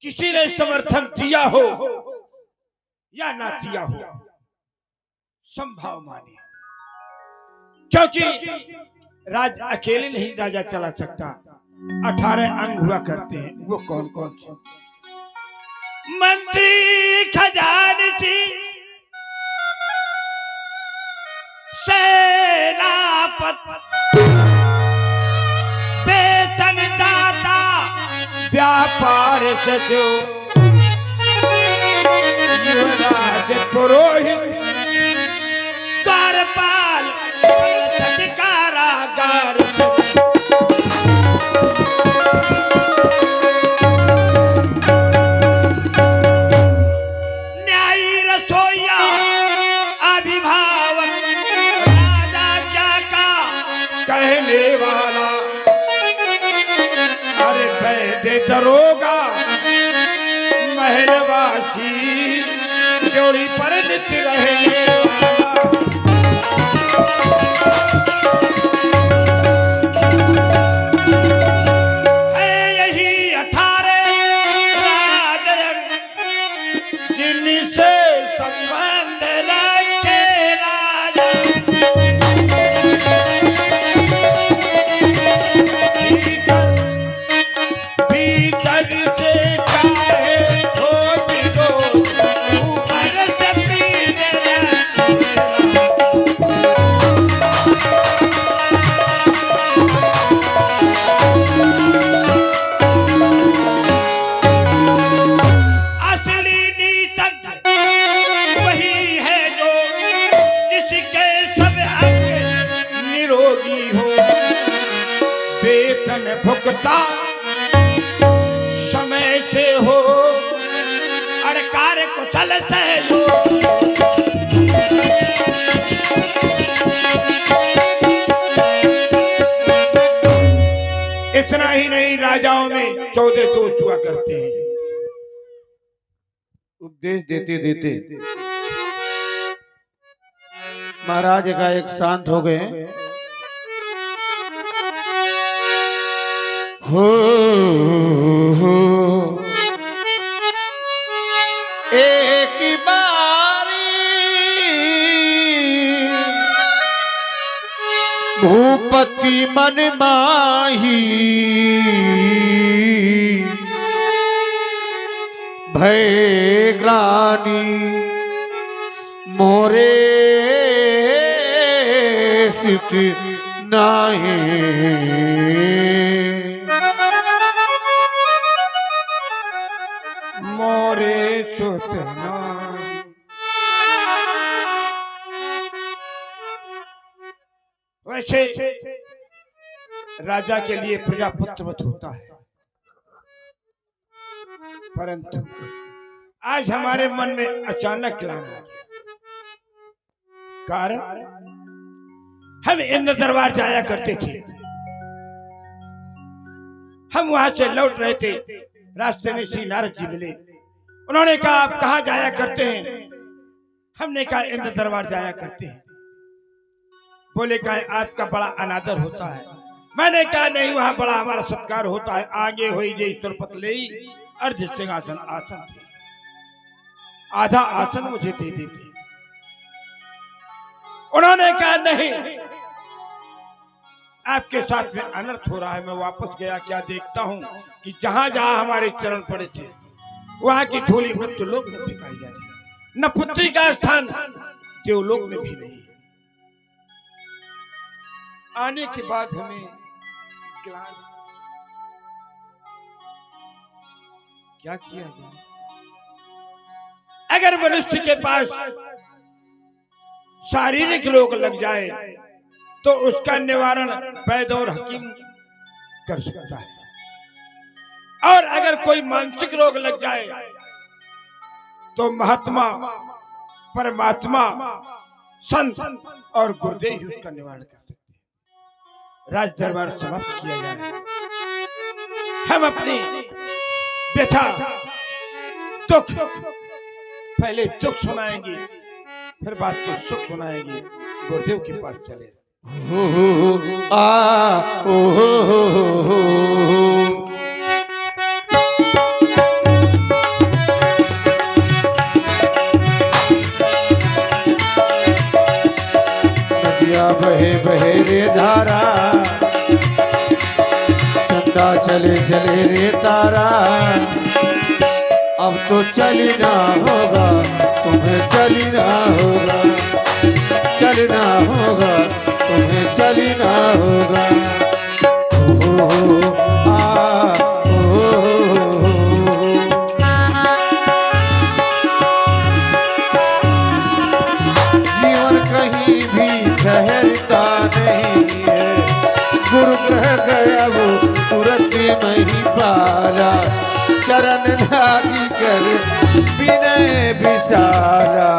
किसी ने समर्थन दिया हो या ना दिया हो, संभाव माने, क्योंकि राज अकेले नहीं राजा चला सकता। 18 अंग हुआ करते हैं। वो कौन कौन से? मंत्री, खजानची, सेनापति, वेतन दाता, व्यापार सचिव, युवराज, पुरोहित, द्वारपाल, कारागार, न्यायी, रसोइया, अभिभावक, राजा का कहने वाला, अरे बैठे दरोगा, महलवासी, जोड़ी पर नित्य रहने भुगता समय से हो और कार्य कुशल से हो। इतना ही नहीं, राजाओं में 14 दोष हुआ करते हैं। उपदेश देते देते महाराज एकाएक शांत हो गए। हो एक बारी भूपति मन माही, भय ग्लानि मोरे सित नाही। वैसे राजा के लिए प्रजा पुत्रवत होता है, परंतु आज हमारे मन में अचानक ग्लानि आ गया। कारण हम इंद्र दरबार जाया करते थे। हम वहां से लौट रहे थे, रास्ते में श्री नारद जी मिले। उन्होंने कहा आप कहाँ जाया करते हैं? हमने कहा इंद्र दरबार जाया करते हैं। बोले कहा आपका बड़ा अनादर होता है। मैंने कहा नहीं, वहां बड़ा हमारा सत्कार होता है। आगे हुई जय सुरपत ले अर्ध सिंहासन आसन, आधा आसन मुझे दे देते। उन्होंने कहा नहीं, आपके साथ में अनर्थ हो रहा है। मैं वापस गया, क्या देखता हूं कि जहां जहां हमारे चरण पड़े थे वहां की धूलि मृत्यु लोक में दिखाई जाती है, न पुत्री का स्थान देवलोक में भी नहीं। आने के बाद हमें क्या किया जाए? अगर मनुष्य के पास शारीरिक रोग लग जाए तो उसका निवारण वैद्य और हकीम कर सकता है, और अगर कोई मानसिक रोग लग जाए तो महात्मा, परमात्मा, संत और गुरुदेव ही उसका निवारण कर सकते हैं। राज दरबार समाप्त किया जाए। हम अपनी व्यथा, दुख, पहले दुख सुनाएंगे, फिर बात को सुख सुनाएंगे। गुरुदेव के पास चले। बहे बहे रे धारा, चंदा चले चले रे तारा। अब तो चलना होगा, तुम्हें चलना होगा, चलना होगा, तुम्हें चलना होगा। जीवन कहीं भी ठहरता नहीं है, गुरु कह गया वो तुरंत नहीं पाला। चरण लागी कर विनय विशाला।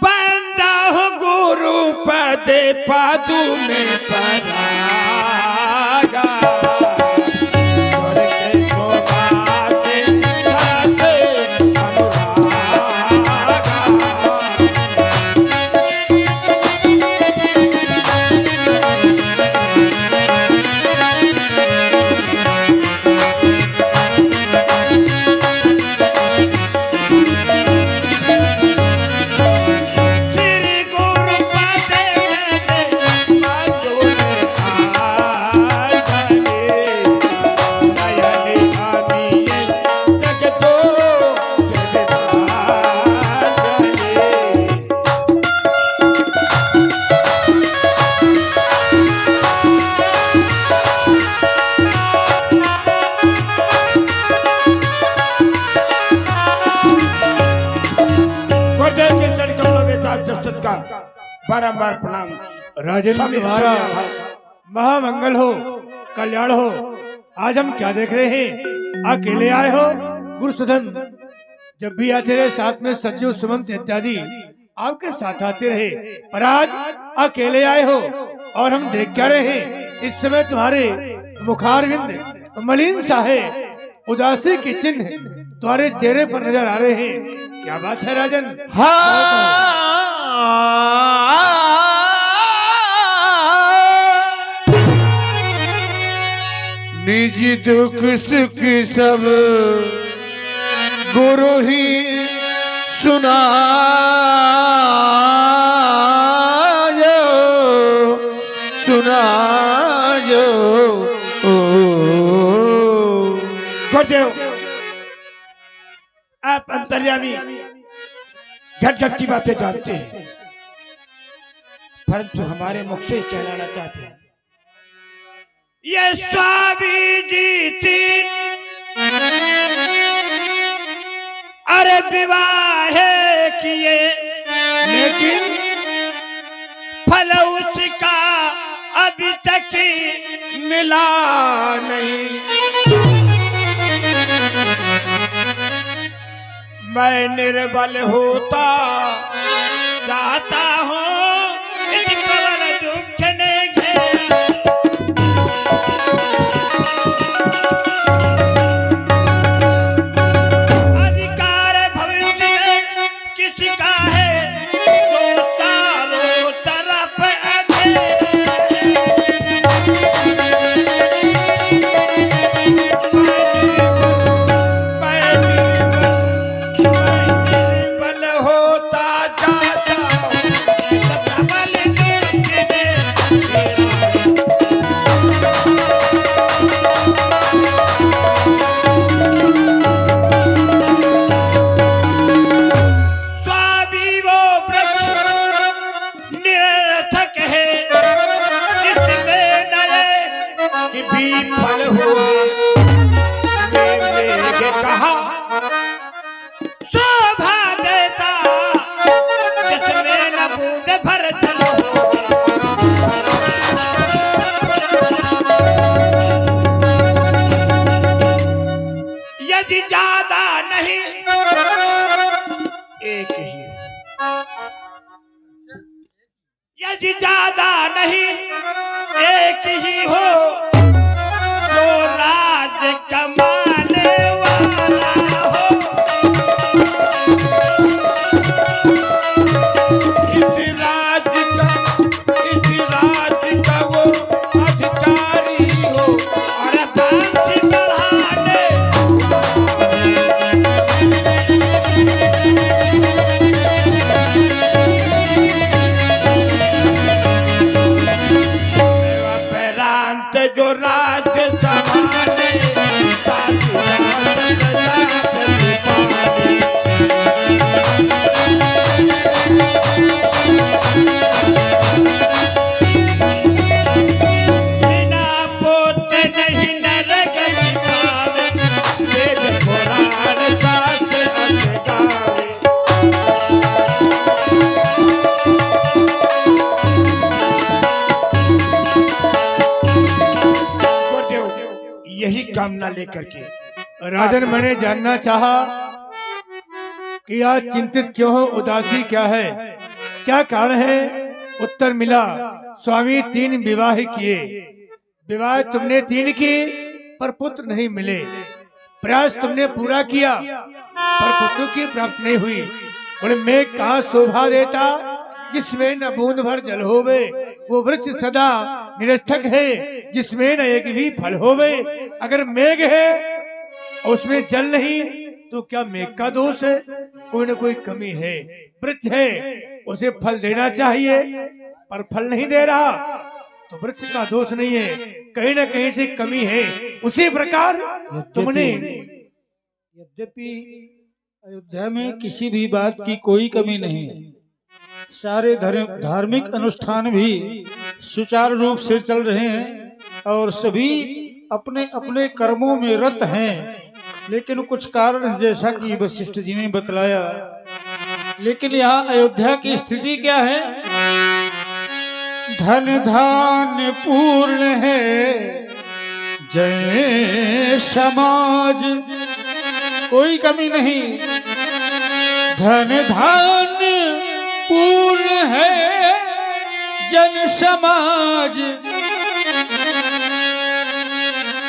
बंदा हो गुरु पद पादु में परागा। बारंबार प्रणाम। राजन तुम्हारा महामंगल हो, कल्याण हो। आज हम क्या देख रहे हैं? अकेले आए हो गुरुसुधन? जब भी आते रहे साथ में सचिव सुमंत इत्यादि आपके साथ आते रहे, पर आज अकेले आए हो और हम देख क्या रहे हैं? इस समय तुम्हारे मुखारविंद मलिन सा है, उदासी की चिन्ह तुम्हारे चेहरे पर नजर आ रहे हैं। क्या बात है राजन? निज दुख सुख सब गुरु ही सुनायो, सुनायो। गुरुदेव, आप अंतर्यामी घट घट की बातें जानते हैं, परंतु हमारे मुख से कहलाना चाहते हैं। ये स्वामी जी तीन अरे विवाह किए, लेकिन फल उसका अभी तक मिला नहीं। मैं निर्बल होता जाता हूँ, इस प्रबल दुख ने घेरा। अधिकार भविष्य में किसका है, तो चारों तरफ यदि ज्यादा नहीं एक ही, यदि ज्यादा नहीं एक ही हो तो राज कमाने वाला हो। इस राज का वो अधिकारी हो और बांसी बढ़ाने। शांत जो राज्य संभाले, साथी रात सदा प्रतिपाले। बिना पोते नहीं नर गति पावे, वेद पुराण शास्त्र अस गावे। यही कामना लेकर के राजन, मैंने जानना चाहा कि आज चिंतित क्यों हो, उदासी क्या है, क्या कारण है? उत्तर मिला, स्वामी 3 विवाह किए, विवाह तुमने 3 किए पर पुत्र नहीं मिले। प्रयास तुमने पूरा किया पर पुत्र की प्राप्ति नहीं हुई। बोले मैं कहाँ शोभा देता जिसमें न बूंद भर जल होवे, वो वृक्ष सदा निरर्थक है जिसमें न एक भी फल होवे। अगर मेघ है और उसमें जल नहीं तो क्या मेघ का दोष है? कोई न कोई कमी है। वृक्ष है, उसे फल देना चाहिए पर फल नहीं दे रहा तो वृक्ष का दोष नहीं है, कहीं न कहीं से कमी है। उसी प्रकार तुमने यद्यपि अयोध्या में किसी भी बात की कोई कमी नहीं है, सारे धार्मिक अनुष्ठान भी सुचारू रूप से चल रहे हैं और सभी अपने अपने कर्मों में रत हैं। लेकिन कुछ कारण जैसा कि वशिष्ठ जी ने बतलाया, लेकिन यहाँ अयोध्या की स्थिति क्या है? धन धान्य पूर्ण है जय समाज, कोई कमी नहीं। धन धान्य पूर्ण है जन समाज,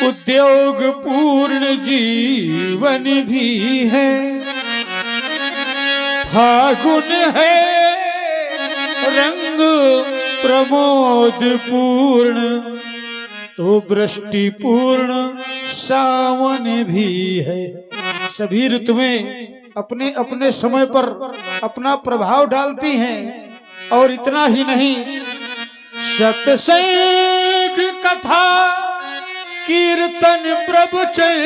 उद्योग पूर्ण जीवन भी है। फागुन है रंग प्रमोद पूर्ण, तो वृष्टि पूर्ण सावन भी है। सभी ऋतुएं अपने अपने समय पर अपना प्रभाव डालती हैं। और इतना ही नहीं, सत्संग कथा कीर्तन प्रवचन,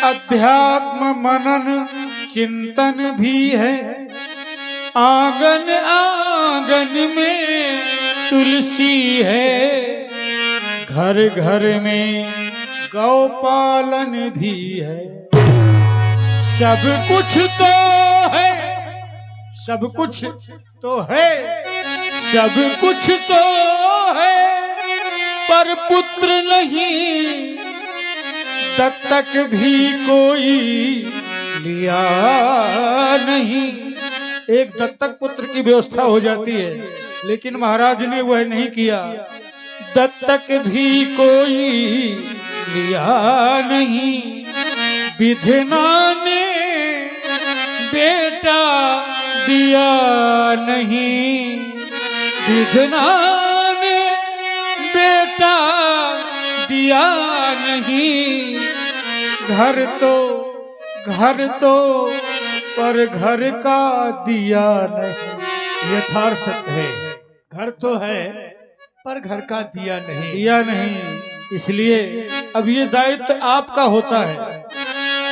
अध्यात्म मनन चिंतन भी है। आंगन आंगन में तुलसी है, घर घर में गौ पालन भी है। सब कुछ तो है, सब कुछ तो है, सब कुछ तो है, पर पुत्र नहीं, दत्तक भी कोई लिया नहीं। एक दत्तक पुत्र की व्यवस्था हो जाती है, लेकिन महाराज ने वह नहीं किया। दत्तक भी कोई लिया नहीं, विधना ने बेटा दिया नहीं, विधना ने बेटा दिया नहीं। घर तो पर घर का दिया नहीं। यथार्थ सत्य है, घर तो है पर घर का दिया नहीं, दिया नहीं। इसलिए अब ये दायित्व आपका होता है।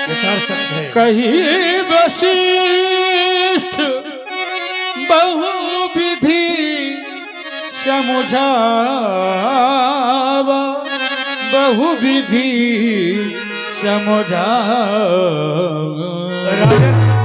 यथार्थ सत्य है। कहीं वशिष्ठ बहुविधि समझावा, बहुविधि समझावा। राजन